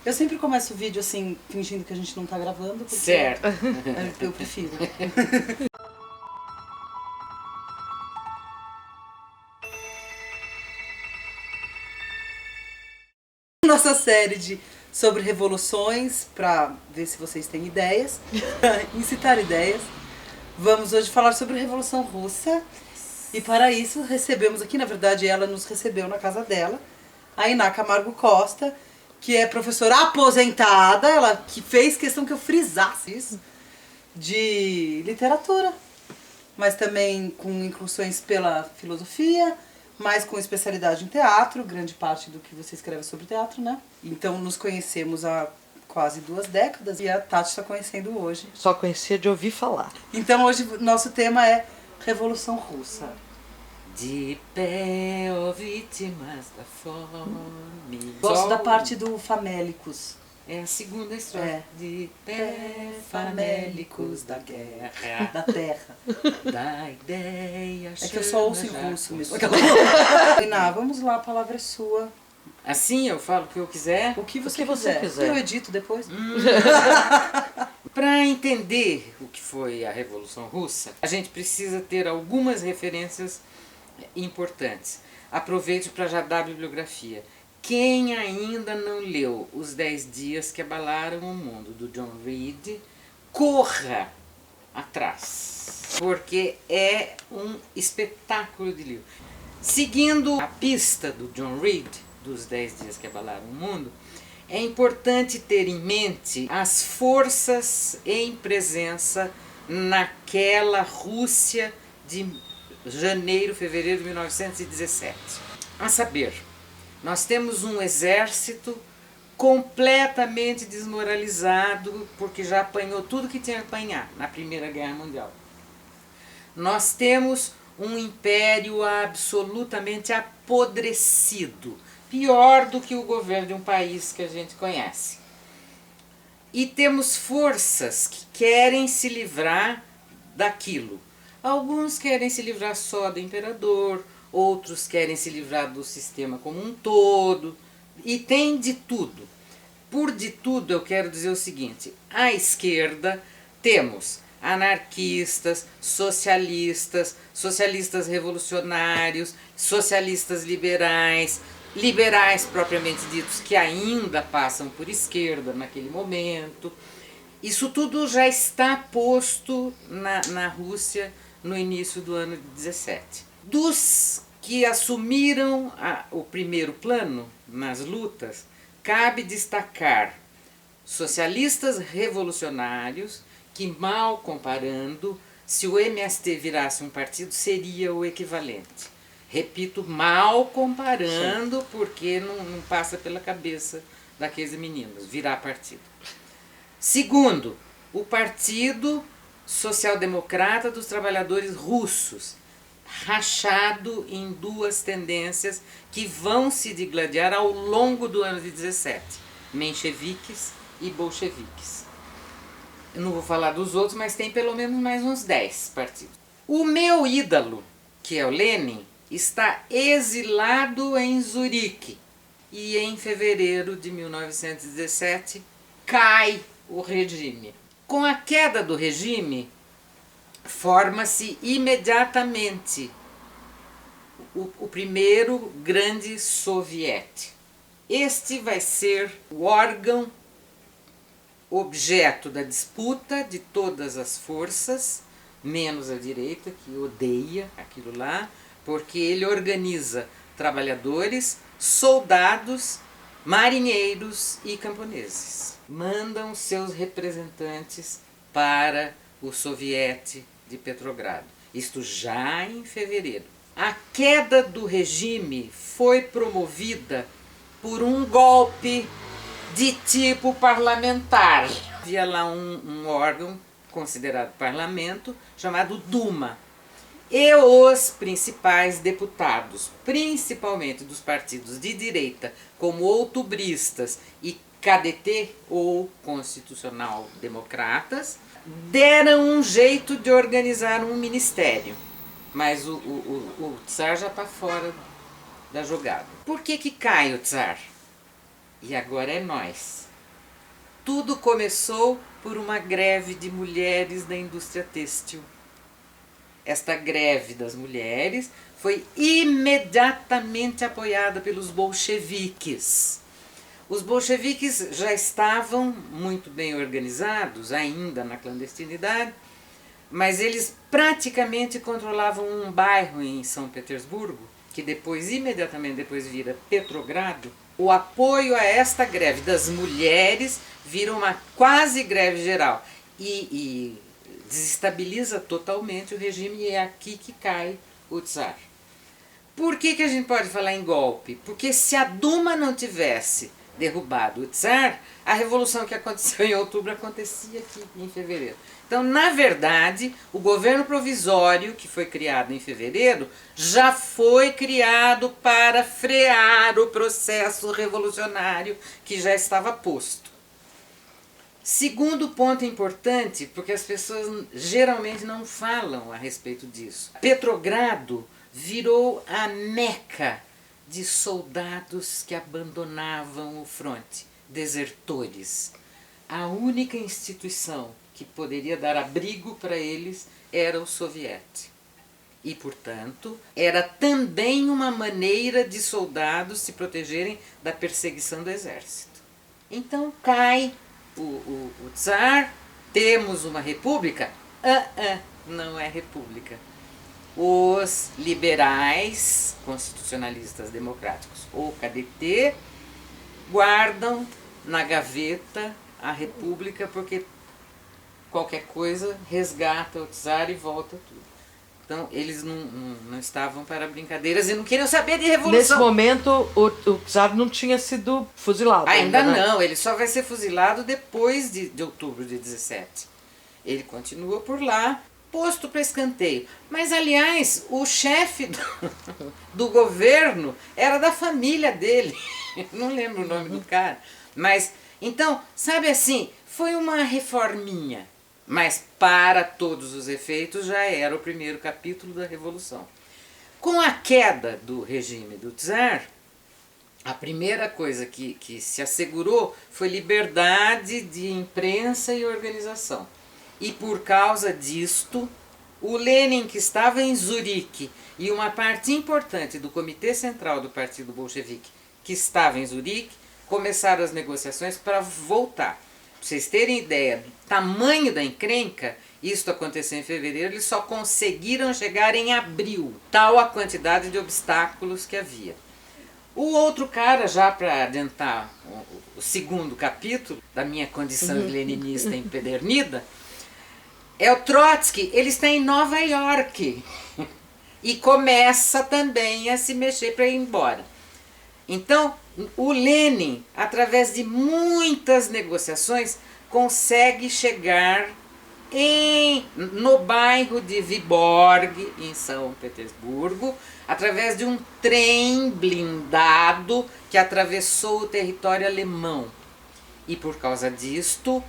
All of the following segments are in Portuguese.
Eu sempre começo o vídeo assim, fingindo que a gente não tá gravando. Porque Certo. eu prefiro. Nossa série sobre revoluções, para ver se vocês têm ideias, incitar ideias. Vamos hoje falar sobre a Revolução Russa. E para isso recebemos aqui, na verdade ela nos recebeu na casa dela, a Iná Camargo Costa, que é professora aposentada, ela que fez questão que eu frisasse isso, de literatura, mas também com incursões pela filosofia, mas com especialidade em teatro, grande parte do que você escreve sobre teatro, né? Então nos conhecemos há quase 2 décadas e a Tati está conhecendo hoje. Só conhecia de ouvir falar. Então hoje nosso tema é Revolução Russa. De pé, ó vítimas da fome. Gosto da parte do famélicos. É a segunda estrofe. É. De pé, famélicos da guerra, Da terra. da ideia. É que eu só ouço em russo mesmo. Iná, vamos lá, a palavra é sua. Assim eu falo o que eu quiser. O que você você quiser. Eu edito depois. Para entender o que foi a Revolução Russa, a gente precisa ter algumas referências importantes. Aproveito para já dar a bibliografia. Quem ainda não leu Os 10 Dias que Abalaram o Mundo, do John Reed, corra atrás, porque é um espetáculo de livro. Seguindo a pista do John Reed, dos 10 Dias que Abalaram o Mundo, é importante ter em mente as forças em presença naquela Rússia de janeiro, fevereiro de 1917. A saber, nós temos um exército completamente desmoralizado, porque já apanhou tudo que tinha que apanhar na Primeira Guerra Mundial. Nós temos um império absolutamente apodrecido, pior do que o governo de um país que a gente conhece. E temos forças que querem se livrar daquilo. Alguns querem se livrar só do imperador, outros querem se livrar do sistema como um todo, e tem de tudo. Por de tudo eu quero dizer o seguinte: à esquerda temos anarquistas, socialistas, socialistas revolucionários, socialistas liberais, liberais propriamente ditos que ainda passam por esquerda naquele momento. Isso tudo já está posto na Rússia no início do ano de 17. Dos que assumiram o primeiro plano nas lutas, cabe destacar socialistas revolucionários, que, mal comparando, se o MST virasse um partido, seria o equivalente. Repito, mal comparando, sim, porque não passa pela cabeça daqueles meninos virar partido. Segundo, o Partido Social-Democrata dos Trabalhadores Russos, rachado em 2 tendências que vão se digladiar ao longo do ano de 17, mencheviques e bolcheviques. Eu não vou falar dos outros, mas tem pelo menos mais uns 10 partidos. O meu ídolo, que é o Lenin, está exilado em Zurique, e em fevereiro de 1917 cai o regime. Com a queda do regime, forma-se imediatamente o primeiro grande soviete. Este vai ser o órgão objeto da disputa de todas as forças, menos a direita, que odeia aquilo lá, porque ele organiza trabalhadores, soldados, marinheiros e camponeses. Mandam seus representantes para o soviete de Petrogrado. Isto já em fevereiro. A queda do regime foi promovida por um golpe de tipo parlamentar. Havia lá um órgão considerado parlamento, chamado Duma. E os principais deputados, principalmente dos partidos de direita, como outubristas e KDT, ou Constitucional Democratas, deram um jeito de organizar um ministério. Mas o Tsar já está fora da jogada. Por que cai o Tsar? E agora é nós. Tudo começou por uma greve de mulheres da indústria têxtil. Esta greve das mulheres foi imediatamente apoiada pelos bolcheviques. Os bolcheviques já estavam muito bem organizados, ainda na clandestinidade, mas eles praticamente controlavam um bairro em São Petersburgo, que depois, imediatamente depois, vira Petrogrado. O apoio a esta greve das mulheres vira uma quase greve geral e desestabiliza totalmente o regime, e é aqui que cai o czar. Por que a gente pode falar em golpe? Porque se a Duma não tivesse derrubado o czar, a revolução que aconteceu em outubro acontecia aqui em fevereiro. Então, na verdade, o governo provisório que foi criado em fevereiro já foi criado para frear o processo revolucionário que já estava posto. Segundo ponto importante, porque as pessoas geralmente não falam a respeito disso. Petrogrado virou a meca de soldados que abandonavam o fronte, desertores. A única instituição que poderia dar abrigo para eles era o soviético. E, portanto, era também uma maneira de soldados se protegerem da perseguição do exército. Então cai o czar, temos uma república? Não é república. Os liberais constitucionalistas democráticos, ou KDT, guardam na gaveta a república porque qualquer coisa resgata o czar e volta tudo. Então eles não estavam para brincadeiras e não queriam saber de revolução. Nesse momento o czar não tinha sido fuzilado. Ainda não, ele só vai ser fuzilado depois de outubro de 17. Ele continua por lá, posto para escanteio. Mas, aliás, o chefe do governo era da família dele. Não lembro o nome do cara. Mas, então, sabe assim, foi uma reforminha. Mas, para todos os efeitos, já era o primeiro capítulo da Revolução. Com a queda do regime do czar, a primeira coisa que se assegurou foi liberdade de imprensa e organização. E por causa disto, o Lenin, que estava em Zurique, e uma parte importante do Comitê Central do Partido Bolchevique, que estava em Zurique, começaram as negociações para voltar. Para vocês terem ideia do tamanho da encrenca, isso aconteceu em fevereiro, eles só conseguiram chegar em abril, tal a quantidade de obstáculos que havia. O outro cara, já para adiantar o segundo capítulo da minha condição de leninista empedernida, é o Trotsky. Ele está em Nova York e começa também a se mexer para ir embora. Então, o Lenin, através de muitas negociações, consegue chegar no bairro de Vyborg, em São Petersburgo, através de um trem blindado que atravessou o território alemão. E por causa disto,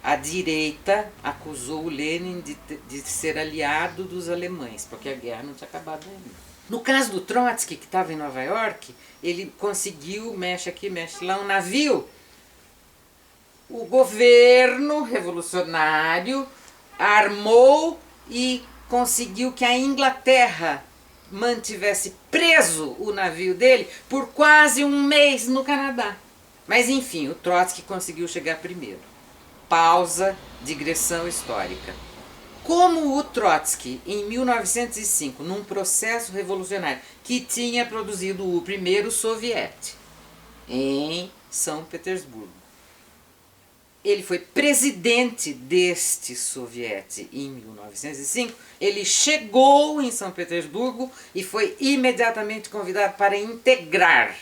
a direita acusou o Lenin de ser aliado dos alemães, porque a guerra não tinha acabado ainda. No caso do Trotsky, que estava em Nova York, ele conseguiu, mexe aqui, mexe lá, um navio. O governo revolucionário armou e conseguiu que a Inglaterra mantivesse preso o navio dele por quase um mês no Canadá. Mas enfim, o Trotsky conseguiu chegar primeiro. Pausa, digressão histórica. Como o Trotsky, em 1905, num processo revolucionário que tinha produzido o primeiro soviete em São Petersburgo, ele foi presidente deste soviete em 1905, ele chegou em São Petersburgo e foi imediatamente convidado para integrar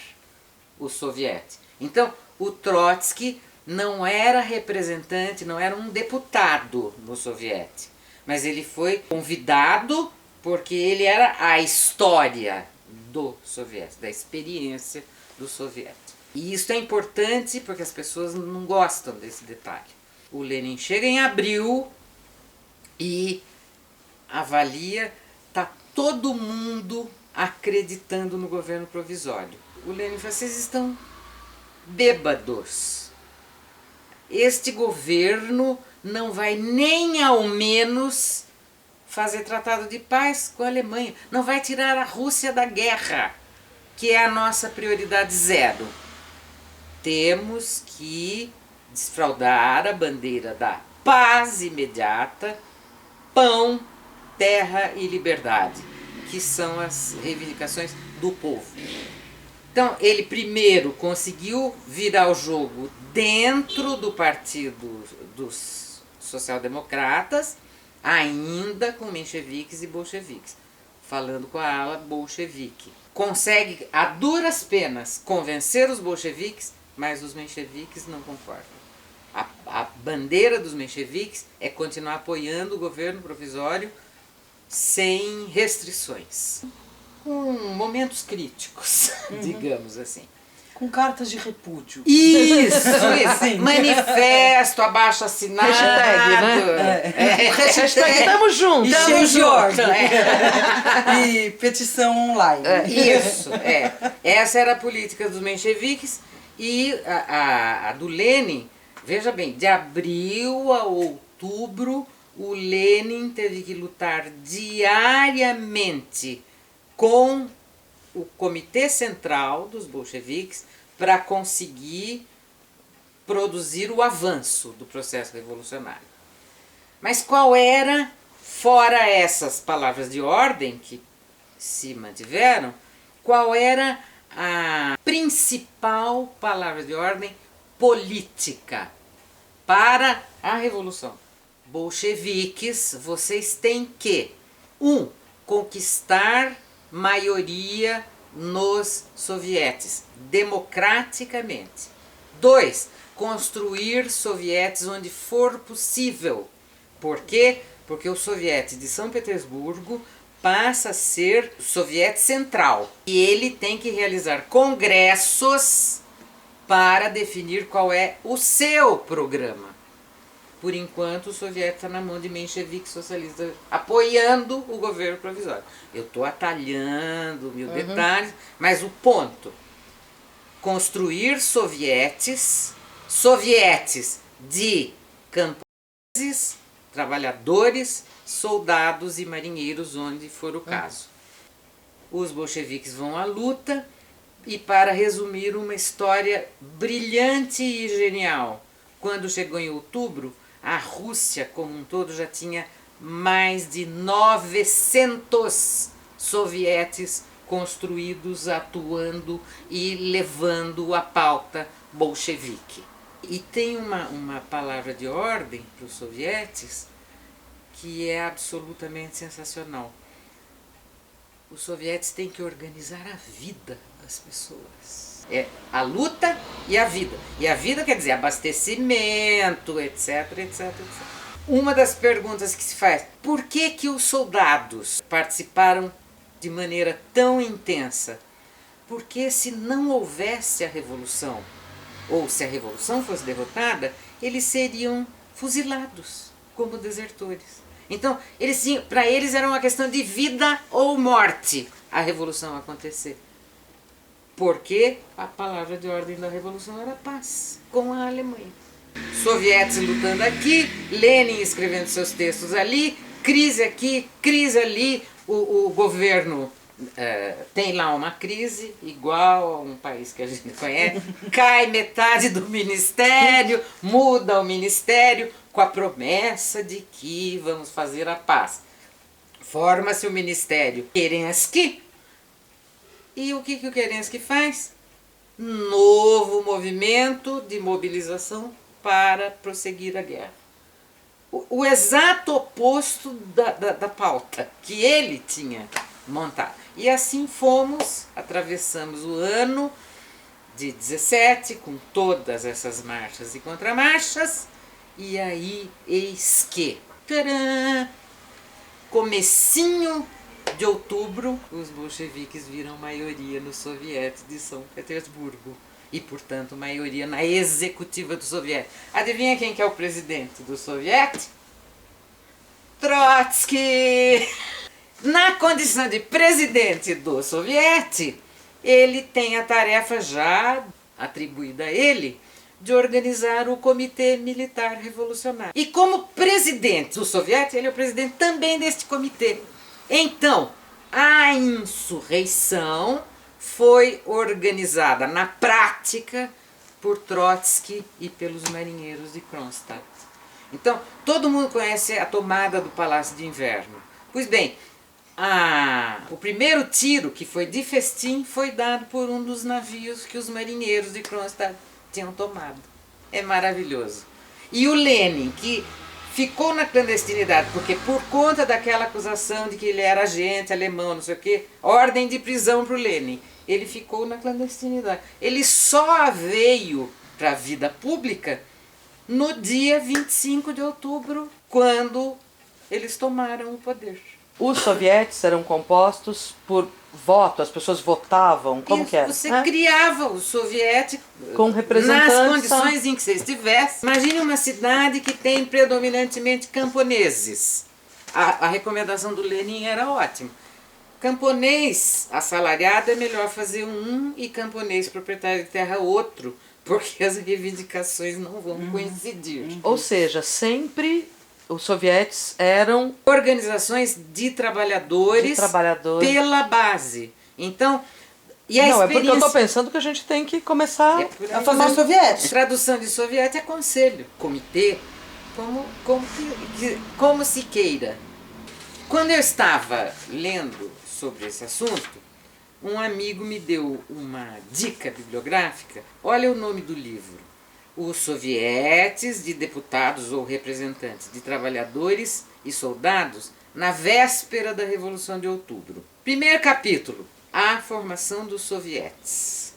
o soviete. Então, o Trotsky não era representante, não era um deputado no soviete, mas ele foi convidado porque ele era a história do soviete, da experiência do soviete. E isso é importante porque as pessoas não gostam desse detalhe. O Lenin chega em abril e avalia, está todo mundo acreditando no governo provisório. O Lenin fala, vocês estão bêbados. este governo não vai nem ao menos fazer tratado de paz com a Alemanha, não vai tirar a Rússia da guerra, que é a nossa prioridade zero. Temos que desfraldar a bandeira da paz imediata, pão, terra e liberdade, que são as reivindicações do povo. Então, ele primeiro conseguiu virar o jogo dentro do partido dos social-democratas, ainda com mencheviques e bolcheviques, falando com a ala bolchevique. Consegue, a duras penas, convencer os bolcheviques, mas os mencheviques não concordam. A bandeira dos mencheviques é continuar apoiando o governo provisório sem restrições. Com momentos críticos, digamos assim. Com cartas de repúdio. Isso. Manifesto, abaixo assinado. Hashtag, né? Hashtag tamo junto. E Tamo junto. E petição online. Isso, Essa era a política dos mencheviques e a do Lenin, veja bem, de abril a outubro, o Lenin teve que lutar diariamente com o Comitê Central dos bolcheviques para conseguir produzir o avanço do processo revolucionário. Mas qual era, fora essas palavras de ordem que se mantiveram, qual era a principal palavra de ordem política para a revolução? Bolcheviques, vocês têm que, conquistar maioria nos sovietes, democraticamente. 2, construir sovietes onde for possível. Por quê? Porque o soviete de São Petersburgo passa a ser o soviete central. E ele tem que realizar congressos para definir qual é o seu programa. Por enquanto, o soviético está na mão de mencheviques socialistas, apoiando o governo provisório. Eu estou atalhando mil detalhes, mas o ponto: construir sovietes de camponeses, trabalhadores, soldados e marinheiros, onde for o caso. Os bolcheviques vão à luta e, para resumir uma história brilhante e genial, quando chegou em outubro, a Rússia como um todo já tinha mais de 900 sovietes construídos, atuando e levando a pauta bolchevique. E tem uma palavra de ordem para os sovietes que é absolutamente sensacional. Os sovietes têm que organizar a vida das pessoas. É a luta e a vida. E a vida quer dizer abastecimento, etc, etc, etc. Uma das perguntas que se faz: por que os soldados participaram de maneira tão intensa? Porque se não houvesse a revolução, ou se a revolução fosse derrotada, eles seriam fuzilados como desertores. Então, para eles era uma questão de vida ou morte a revolução acontecer. Porque a palavra de ordem da revolução era paz com a Alemanha. Sovietes lutando aqui, Lenin escrevendo seus textos ali, crise aqui, crise ali, o governo tem lá uma crise, igual a um país que a gente conhece, cai metade do ministério, muda o ministério, com a promessa de que vamos fazer a paz. Forma-se o ministério Kerensky, e o que o Kerensky faz? Novo movimento de mobilização para prosseguir a guerra. O exato oposto da pauta que ele tinha montado. E assim atravessamos o ano de 17, com todas essas marchas e contramarchas, e aí, eis que, tcharam, comecinho de outubro, os bolcheviques viram maioria no soviete de São Petersburgo e, portanto, maioria na executiva do soviete. Adivinha quem que é o presidente do soviete? Trotsky! Na condição de presidente do soviete, ele tem a tarefa já atribuída a ele de organizar o Comitê Militar Revolucionário. E como presidente do soviético, ele é o presidente também deste comitê. Então, a insurreição foi organizada na prática por Trotsky e pelos marinheiros de Kronstadt. Então, todo mundo conhece a tomada do Palácio de Inverno. Pois bem, o primeiro tiro, que foi de festim, foi dado por um dos navios que os marinheiros de Kronstadt tinham tomado. É maravilhoso. E o Lenin, que ficou na clandestinidade, porque por conta daquela acusação de que ele era agente alemão, não sei o quê, ordem de prisão para o Lenin, ele ficou na clandestinidade. Ele só veio para a vida pública no dia 25 de outubro, quando eles tomaram o poder. Os sovietes eram compostos por voto, as pessoas votavam, como que era? Você criava o soviético com representantes nas condições em que você estivesse. Imagine uma cidade que tem predominantemente camponeses. A recomendação do Lenin era ótima. Camponês assalariado é melhor fazer um e camponês proprietário de terra outro, porque as reivindicações não vão coincidir. Ou seja, sempre os sovietes eram organizações de trabalhadores, pela base. Então, e a não, experiência... é porque eu estou pensando que a gente tem que começar a fazer o soviético. Tradução de soviético é conselho, comitê, como se queira. Quando eu estava lendo sobre esse assunto, um amigo me deu uma dica bibliográfica. Olha o nome do livro. Os sovietes de deputados ou representantes de trabalhadores e soldados na véspera da Revolução de Outubro. Primeiro capítulo, a formação dos sovietes.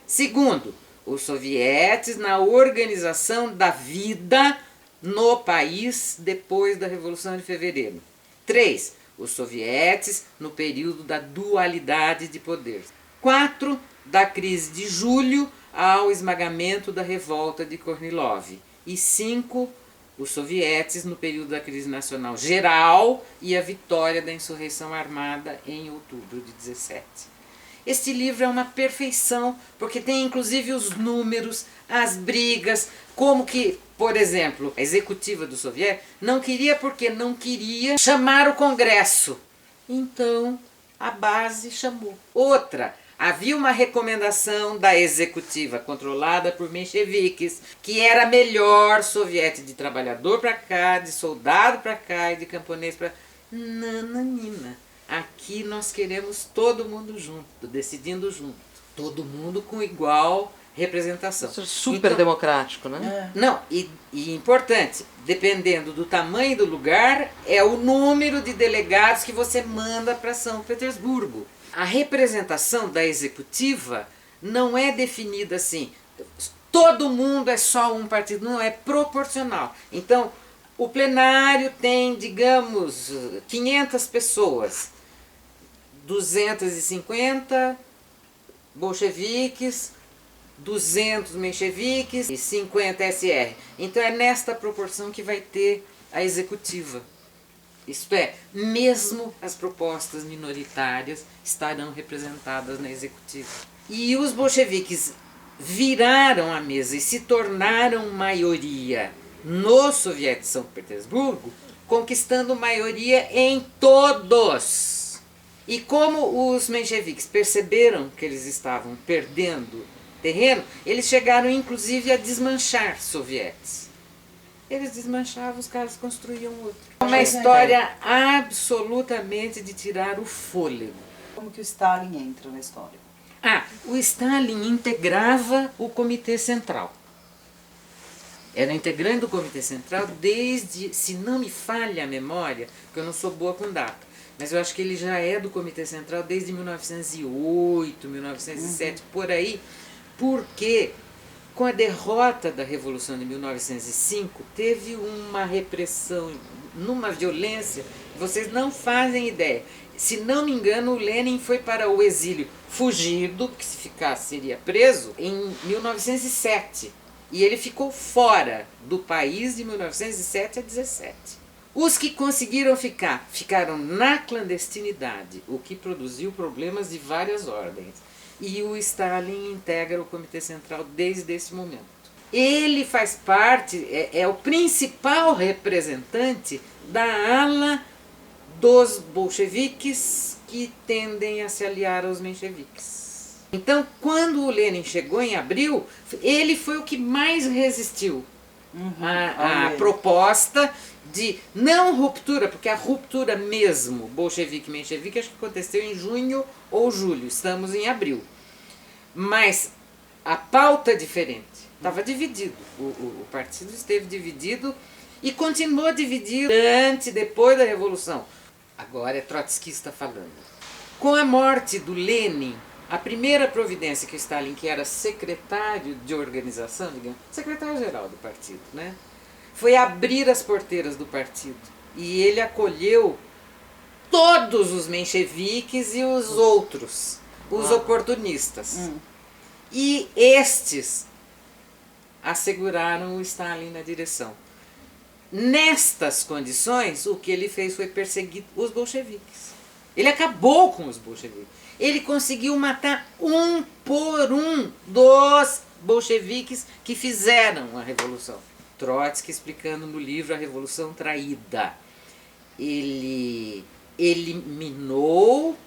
Segundo, os sovietes na organização da vida no país depois da Revolução de Fevereiro. 3. Os sovietes no período da dualidade de poder. 4. Da crise de julho ao esmagamento da revolta de Kornilov. E 5, os sovietes no período da crise nacional geral e a vitória da insurreição armada em outubro de 17. Este livro é uma perfeição, porque tem inclusive os números, as brigas, como que, por exemplo, a executiva do soviético não queria porque não queria chamar o Congresso. Então, a base chamou. Outra, havia uma recomendação da executiva, controlada por mencheviques, que era melhor soviete de trabalhador para cá, de soldado para cá e de camponês para... Nananina. Aqui nós queremos todo mundo junto, decidindo junto. Todo mundo com igual representação. Isso é super democrático, né? Não, e importante, dependendo do tamanho do lugar, é o número de delegados que você manda para São Petersburgo. A representação da executiva não é definida assim, todo mundo é só um partido, não, é proporcional. Então, o plenário tem, digamos, 500 pessoas, 250 bolcheviques, 200 mencheviques e 50 SR. Então é nesta proporção que vai ter a executiva. Isto é, mesmo as propostas minoritárias estarão representadas na executiva. E os bolcheviques viraram a mesa e se tornaram maioria no Soviético de São Petersburgo, conquistando maioria em todos. E como os mencheviques perceberam que eles estavam perdendo terreno, eles chegaram inclusive a desmanchar sovietes. Eles desmanchavam, os caras construíam outro. É uma história absolutamente de tirar o fôlego. Como que o Stalin entra na história? O Stalin integrava o Comitê Central. Era integrante do Comitê Central desde, se não me falha a memória, porque eu não sou boa com data, mas eu acho que ele já é do Comitê Central desde 1908, 1907, por aí, porque com a derrota da Revolução de 1905, teve uma repressão, numa violência, vocês não fazem ideia. Se não me engano, o Lenin foi para o exílio fugido, porque se ficasse seria preso, em 1907. E ele ficou fora do país de 1907 a 17. Os que conseguiram ficar, ficaram na clandestinidade, o que produziu problemas de várias ordens. E o Stalin integra o Comitê Central desde esse momento. ele faz parte, é o principal representante da ala dos bolcheviques que tendem a se aliar aos mencheviques. Então, quando o Lenin chegou em abril, ele foi o que mais resistiu à proposta de não ruptura, porque a ruptura mesmo, bolchevique-menchevique, acho que aconteceu em junho ou julho, estamos em abril. Mas a pauta é diferente, estava dividido, o partido esteve dividido e continuou dividido depois da Revolução. Agora é trotskista falando. Com a morte do Lenin, a primeira providência que o Stalin, que era secretário de organização, digamos, secretário-geral do partido, né, foi abrir as porteiras do partido. E ele acolheu todos os mencheviques e os outros, os oportunistas. E estes asseguraram o Stalin na direção. Nestas condições, o que ele fez foi perseguir os bolcheviques. Ele acabou com os bolcheviques. Ele conseguiu matar um por um dos bolcheviques que fizeram a revolução. Trotsky explicando no livro A Revolução Traída. Ele eliminou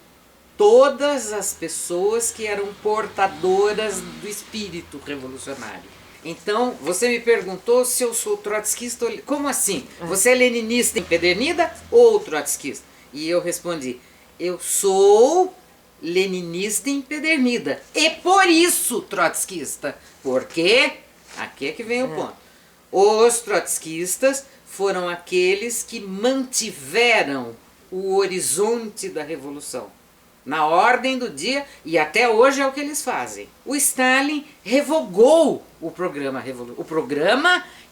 todas as pessoas que eram portadoras do espírito revolucionário. Então, você me perguntou se eu sou trotskista. Como assim? Você é leninista empedernida ou trotskista? E eu respondi, eu sou leninista empedernida. E por isso trotskista. Porque, aqui é que vem o ponto. Os trotskistas foram aqueles que mantiveram o horizonte da revolução na ordem do dia, e até hoje é o que eles fazem. O Stalin revogou o programa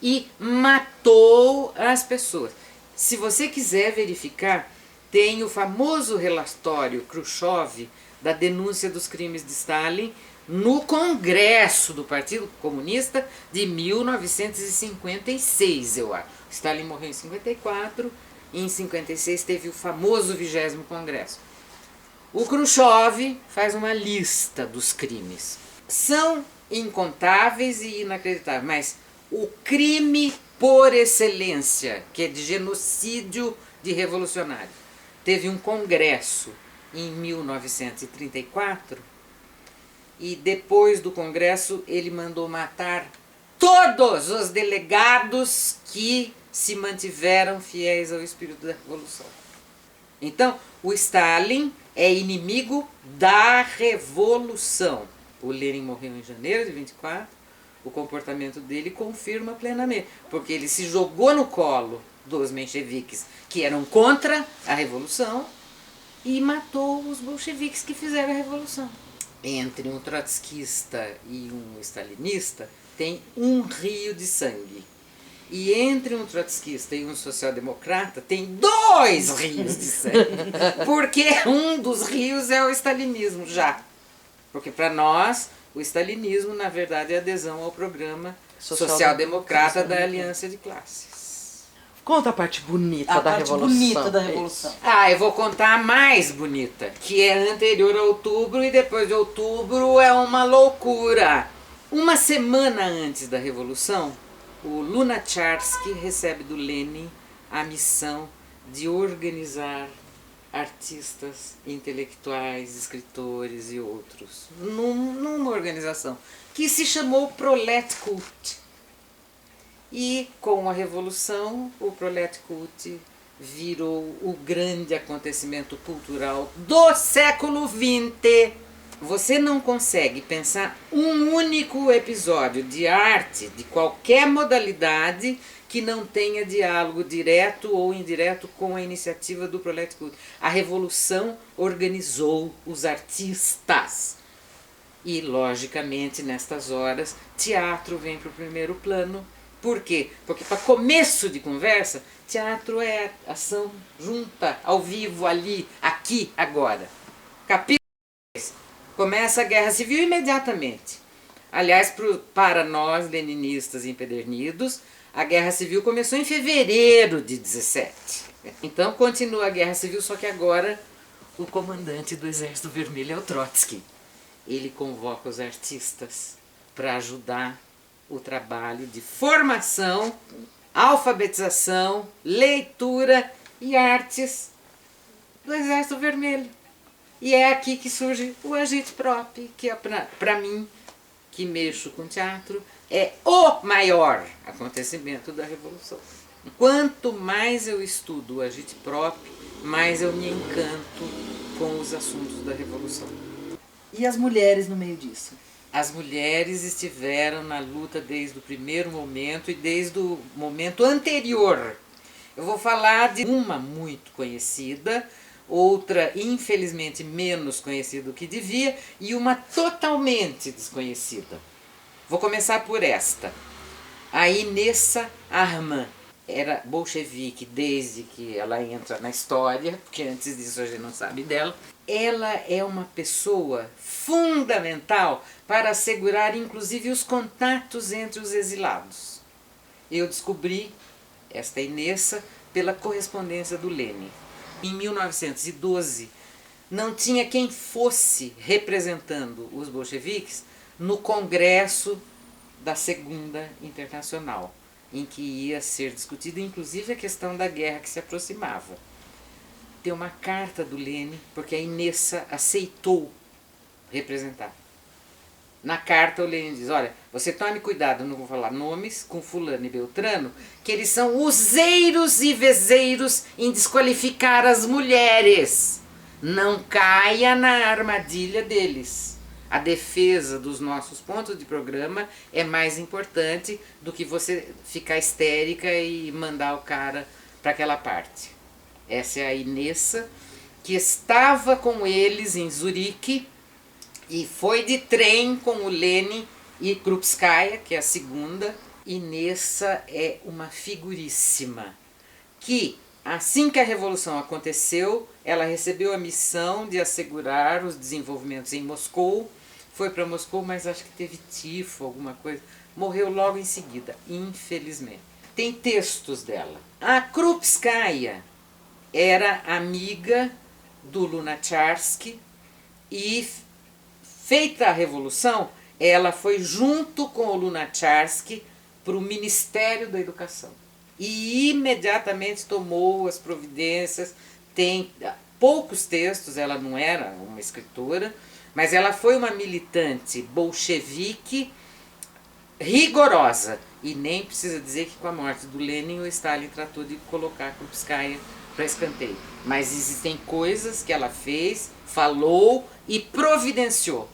e matou as pessoas. Se você quiser verificar, tem o famoso relatório Khrushchev da denúncia dos crimes de Stalin no Congresso do Partido Comunista de 1956, eu acho. Stalin morreu em 54, e em 56 teve o famoso 20º Congresso. O Khrushchev faz uma lista dos crimes. São incontáveis e inacreditáveis, mas o crime por excelência, que é de genocídio de revolucionário, teve um congresso em 1934 e depois do congresso ele mandou matar todos os delegados que se mantiveram fiéis ao espírito da revolução. Então, o Stalin é inimigo da revolução. O Lenin morreu em janeiro de 24, o comportamento dele confirma plenamente, porque ele se jogou no colo dos mencheviques, que eram contra a revolução, e matou os bolcheviques que fizeram a revolução. Entre um trotskista e um stalinista tem um rio de sangue. E entre um trotskista e um social-democrata tem 2 rios de sangue. Porque um dos rios é o stalinismo já. Porque para nós, o stalinismo, na verdade, é adesão ao programa social-democrata da Aliança de Classes. Conta a parte bonita da Revolução. A parte bonita da Revolução. Eu vou contar a mais bonita, que é anterior a outubro e depois de outubro é uma loucura. Uma semana antes da Revolução, o Lunacharsky recebe do Lenin a missão de organizar artistas, intelectuais, escritores e outros numa organização que se chamou Proletkult. E com a Revolução, o Proletkult virou o grande acontecimento cultural do século XX. Você não consegue pensar um único episódio de arte, de qualquer modalidade, que não tenha diálogo direto ou indireto com a iniciativa do Proletkult. A Revolução organizou os artistas. E, logicamente, nestas horas, teatro vem para o primeiro plano. Por quê? Porque, para começo de conversa, teatro é ação junta, ao vivo, ali, aqui, agora. Capítulo 2. Começa a Guerra Civil imediatamente. Aliás, para nós, leninistas e empedernidos, a Guerra Civil começou em fevereiro de 17. Então, continua a Guerra Civil, só que agora o comandante do Exército Vermelho é o Trotsky. Ele convoca os artistas para ajudar o trabalho de formação, alfabetização, leitura e artes do Exército Vermelho. E é aqui que surge o agit-prop, que é para mim, que mexo com teatro, é o maior acontecimento da Revolução. Quanto mais eu estudo o agit-prop, mais eu me encanto com os assuntos da Revolução. E as mulheres no meio disso? As mulheres estiveram na luta desde o primeiro momento e desde o momento anterior. Eu vou falar de uma muito conhecida, outra infelizmente menos conhecida do que devia e uma totalmente desconhecida. Vou começar por esta. A Inessa Arman era bolchevique desde que ela entra na história, porque antes disso a gente não sabe dela. Ela é uma pessoa fundamental para assegurar inclusive os contatos entre os exilados. Eu descobri esta Inessa pela correspondência do Lenin. Em 1912, não tinha quem fosse representando os bolcheviques no Congresso da Segunda Internacional, em que ia ser discutida inclusive a questão da guerra que se aproximava. Tem uma carta do Lenin, porque a Inessa aceitou representar. Na carta o Lenin diz, olha, você tome cuidado, não vou falar nomes, com fulano e beltrano, que eles são useiros e vezeiros em desqualificar as mulheres. Não caia na armadilha deles. A defesa dos nossos pontos de programa é mais importante do que você ficar histérica e mandar o cara para aquela parte. Essa é a Inessa, que estava com eles em Zurique, e foi de trem com o Lenin e Krupskaya, que é a segunda. Inessa é uma figuríssima, que assim que a Revolução aconteceu, ela recebeu a missão de assegurar os desenvolvimentos em Moscou, foi para Moscou, mas acho que teve tifo, alguma coisa, morreu logo em seguida, infelizmente. Tem textos dela. A Krupskaya era amiga do Lunacharsky e, feita a Revolução, ela foi junto com o Lunacharsky para o Ministério da Educação. E imediatamente tomou as providências. Tem poucos textos, ela não era uma escritora, mas ela foi uma militante bolchevique rigorosa. E nem precisa dizer que com a morte do Lenin o Stalin tratou de colocar a Krupskaya para escanteio. Mas existem coisas que ela fez, falou e providenciou.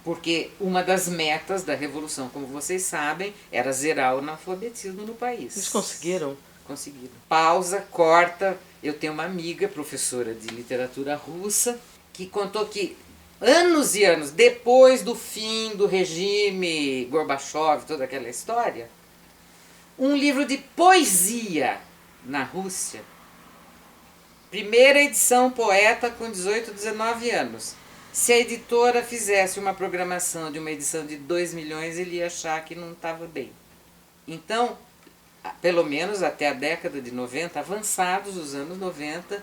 Porque uma das metas da Revolução, como vocês sabem, era zerar o analfabetismo no país. Eles conseguiram? Conseguiram. Pausa, corta. Eu tenho uma amiga, professora de literatura russa, que contou que anos e anos depois do fim do regime Gorbachev, toda aquela história, um livro de poesia na Rússia, primeira edição poeta com 18, 19 anos. Se a editora fizesse uma programação de uma edição de 2 milhões, ele ia achar que não estava bem. Então, pelo menos até a década de 90, avançados os anos 90,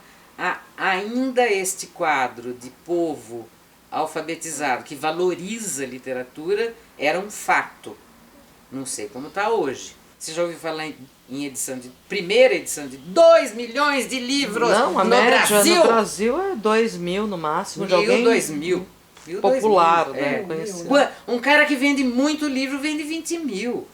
ainda este quadro de povo alfabetizado que valoriza a literatura era um fato. Não sei como está hoje. Você já ouviu falar em edição de primeira edição de 2 milhões de livros Não, a no média Brasil? no Brasil é 2.000 no máximo. De alguém 2.000. popular, 2.000, né? é. Conhecido. Um cara que vende muito livro vende 20 mil.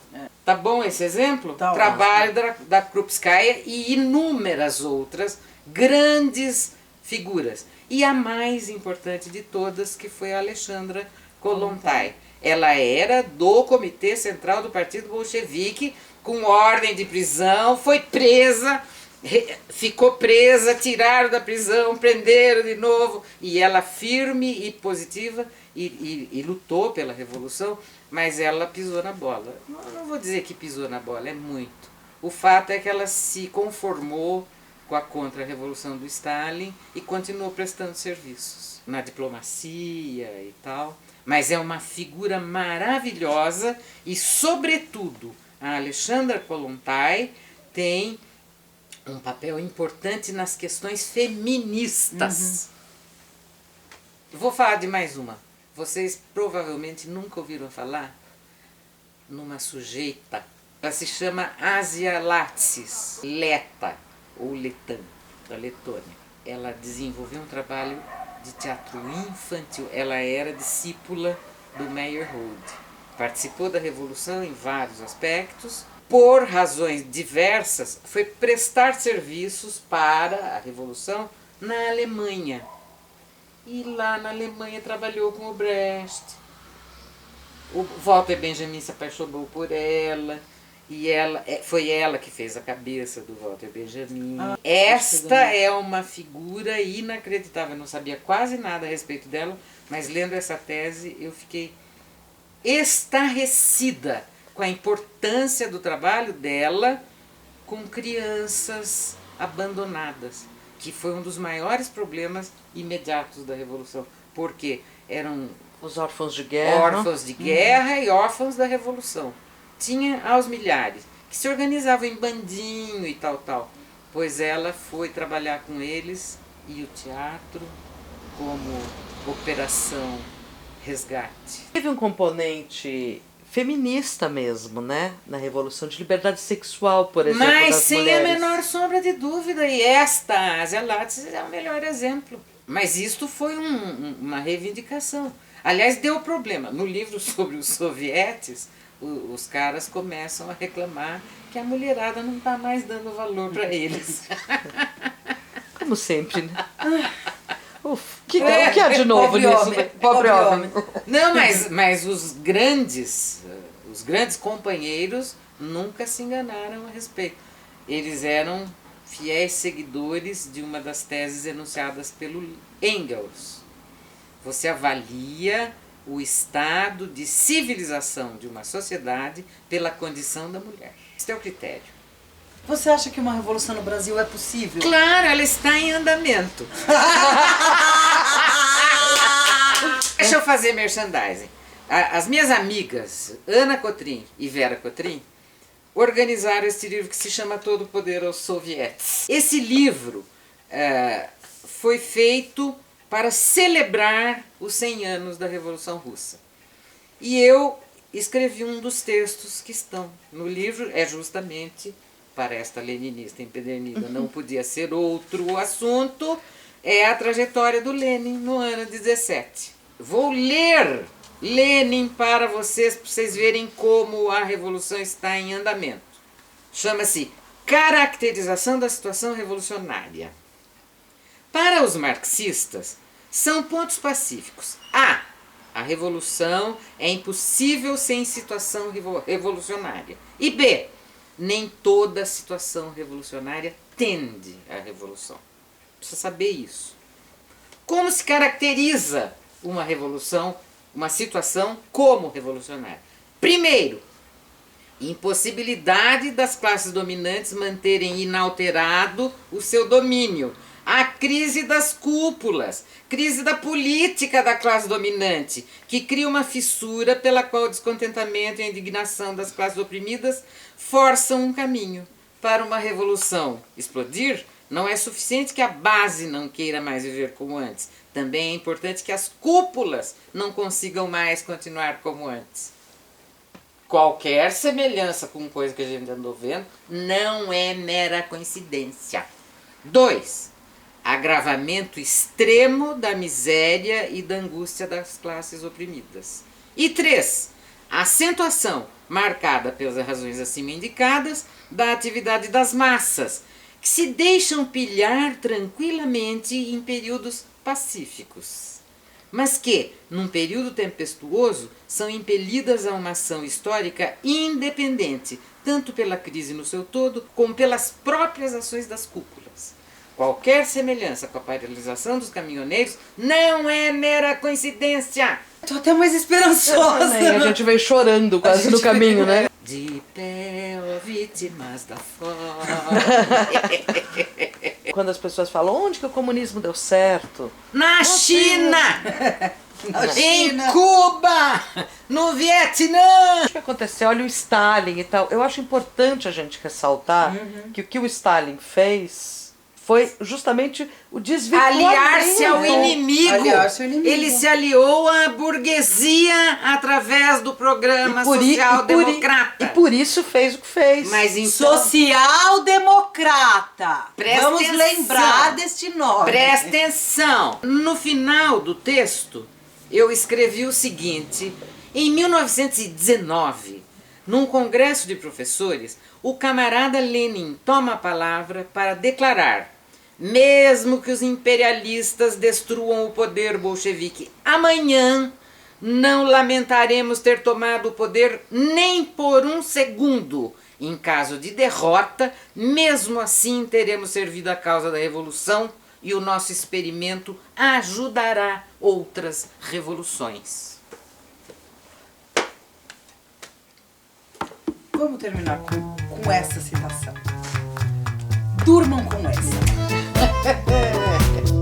Tá bom esse exemplo? Tá Trabalho da Krupskaya e inúmeras outras grandes figuras. E a mais importante de todas, que foi a Alexandra Kollontai. Ela era do Comitê Central do Partido Bolchevique, com ordem de prisão, foi presa, ficou presa, tiraram da prisão, prenderam de novo, e ela firme e positiva, e lutou pela Revolução, mas ela pisou na bola. Não vou dizer que pisou na bola, é muito. O fato é que ela se conformou com a contra-revolução do Stalin e continuou prestando serviços na diplomacia e tal. Mas é uma figura maravilhosa e, sobretudo, a Alexandra Kollontai tem um papel importante nas questões feministas. Vou falar de mais uma. Vocês provavelmente nunca ouviram falar numa sujeita. Ela se chama Asia Latsis Leta, ou Letan, da Letônia. Ela desenvolveu um trabalho de teatro infantil. Ela era discípula do Meyerhold. Participou da Revolução em vários aspectos. Por razões diversas, foi prestar serviços para a Revolução na Alemanha. E lá na Alemanha trabalhou com o Brecht. O Walter Benjamin se apaixonou por ela. E foi ela que fez a cabeça do Walter Benjamin. Esta é uma figura inacreditável. Eu não sabia quase nada a respeito dela, mas lendo essa tese eu fiquei estarrecida com a importância do trabalho dela com crianças abandonadas, que foi um dos maiores problemas imediatos da Revolução, porque eram os órfãos de guerra, e órfãos da Revolução. Tinha aos milhares, que se organizavam em bandinho e tal. Pois ela foi trabalhar com eles e o teatro como operação resgate. Teve um componente feminista mesmo, né? Na Revolução, de liberdade sexual, por exemplo, mas das sem mulheres. a menor sombra de dúvida, e esta Asia Latsis é o melhor exemplo. Mas isto foi uma reivindicação. Aliás, deu problema. No livro sobre os sovietes, os caras começam a reclamar que a mulherada não está mais dando valor para eles. Como sempre, né? O que há de novo nisso? Pobre homem. Não, mas os grandes companheiros nunca se enganaram a respeito. Eles eram fiéis seguidores de uma das teses enunciadas pelo Engels. Você avalia o estado de civilização de uma sociedade pela condição da mulher. Esse é o critério. Você acha que uma revolução no Brasil é possível? Claro, ela está em andamento. Deixa eu fazer merchandising. As minhas amigas, Ana Cotrim e Vera Cotrim, organizaram esse livro que se chama Todo o Poder aos Sovietes. Esse livro foi feito para celebrar os 100 anos da Revolução Russa. E eu escrevi um dos textos que estão no livro, é justamente para esta leninista empedernida, não podia ser outro assunto, é a trajetória do Lenin no ano 17. Vou ler Lenin para vocês verem como a Revolução está em andamento. Chama-se Caracterização da Situação Revolucionária. Para os marxistas, são pontos pacíficos. A revolução é impossível sem situação revolucionária. E B, nem toda situação revolucionária tende à revolução. Precisa saber isso. Como se caracteriza uma revolução, uma situação como revolucionária? Primeiro, impossibilidade das classes dominantes manterem inalterado o seu domínio. A crise das cúpulas, crise da política da classe dominante, que cria uma fissura pela qual o descontentamento e a indignação das classes oprimidas forçam um caminho. Para uma revolução explodir, não é suficiente que a base não queira mais viver como antes. Também é importante que as cúpulas não consigam mais continuar como antes. Qualquer semelhança com coisa que a gente andou vendo não é mera coincidência. 2. Agravamento extremo da miséria e da angústia das classes oprimidas. E 3. Acentuação, marcada pelas razões acima indicadas, da atividade das massas, que se deixam pilhar tranquilamente em períodos pacíficos, mas que, num período tempestuoso, são impelidas a uma ação histórica independente, tanto pela crise no seu todo, como pelas próprias ações das cúpulas. Qualquer semelhança com a paralisação dos caminhoneiros não é mera coincidência. Tô até mais esperançosa. A gente veio chorando quase no caminho, né? De pé, ó, vítimas da fome. Quando as pessoas falam, onde que o comunismo deu certo? Na China! Em Cuba! No Vietnã! O que aconteceu? Olha o Stalin e tal. Eu acho importante a gente ressaltar que o Stalin fez Foi justamente o desvirtuamento. Aliar-se ao inimigo. Aliar-se ao inimigo. Ele se aliou à burguesia através do programa social-democrata. E por isso fez o que fez. Mas então, Social-democrata. Presta Vamos atenção. lembrar deste nome. presta atenção. No final do texto, eu escrevi o seguinte. Em 1919, num congresso de professores, o camarada Lenin toma a palavra para declarar: mesmo que os imperialistas destruam o poder bolchevique amanhã, não lamentaremos ter tomado o poder nem por um segundo. Em caso de derrota, mesmo assim teremos servido a causa da revolução e o nosso experimento ajudará outras revoluções. Vamos terminar com essa citação. Durmam com essa.